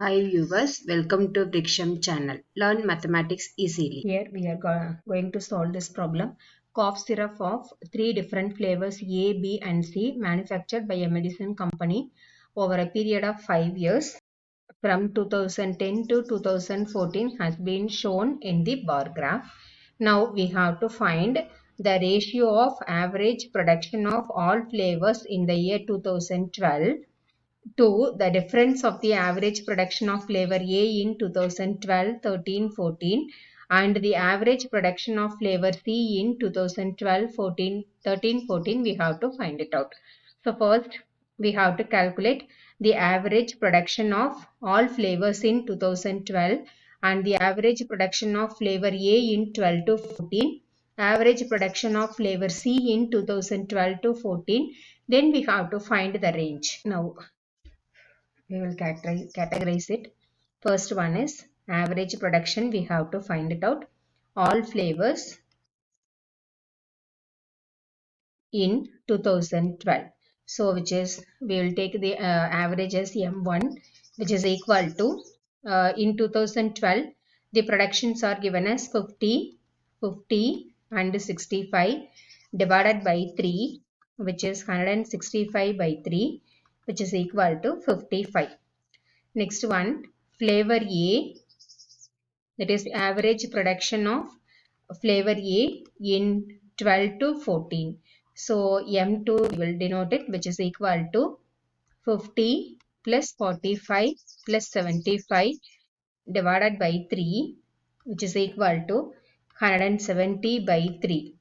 Hi viewers, welcome to Briksham channel. Learn mathematics easily. Here we are going to solve this problem. Cough syrup of three different flavors A, B and C manufactured by a medicine company over a period of 5 years from 2010 to 2014 has been shown in the bar graph. Now we have to find the ratio of average production of all flavors in the year 2012 to the difference of the average production of flavor A in 2012, 13, 14 and the average production of flavor C in 2012, 14, 13, 14 we have to find it out. So first we have to calculate the average production of all flavors in 2012 and the average production of flavor A in 12 to 14, average production of flavor C in 2012 to 14, then we have to find the range. Now we will categorize it. First one is average production. We have to find it out. All flavors in 2012. So which is we will take the average as M1 which is equal to in 2012 the productions are given as 50, 50 and 65 divided by 3 which is 165 by 3 which is equal to 55. Next one, flavor A, that is average production of flavor A in 12 to 14. So M2 we will denote it which is equal to 50 plus 45 plus 75 divided by 3 which is equal to 170 by 3.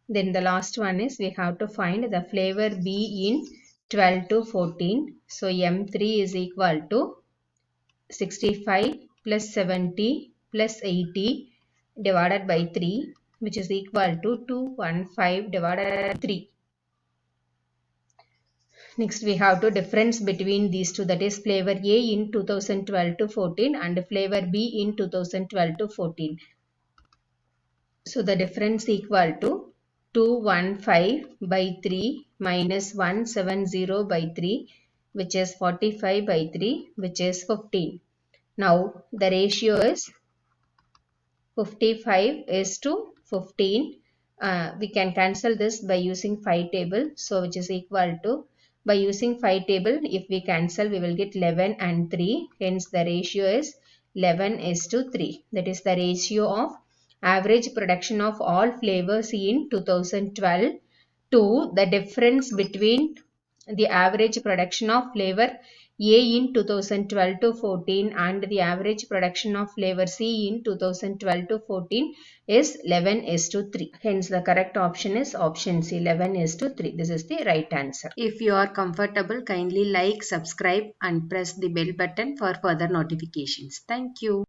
Then the last one is we have to find the flavor B in 12 to 14. So M3 is equal to 65 plus 70 plus 80 divided by 3 which is equal to 215 divided by 3. Next we have to difference between these two, that is flavor A in 2012 to 14 and flavor B in 2012 to 14. So the difference equal to 215 by 3 minus 170 by 3 which is 45 by 3 which is 15. Now the ratio is 55 is to 15. We can cancel this by using 5 table. So which is equal to, by using 5 table, if we cancel we will get 11 and 3. Hence the ratio is 11 is to 3. That is the ratio of average production of all flavors in 2012 to the difference between the average production of flavor A in 2012 to 14 and the average production of flavor C in 2012 to 14 is 11 is to 3. Hence the correct option is option C, 11 is to 3. This is the right answer. If you are comfortable, kindly like, subscribe and press the bell button for further notifications. Thank you.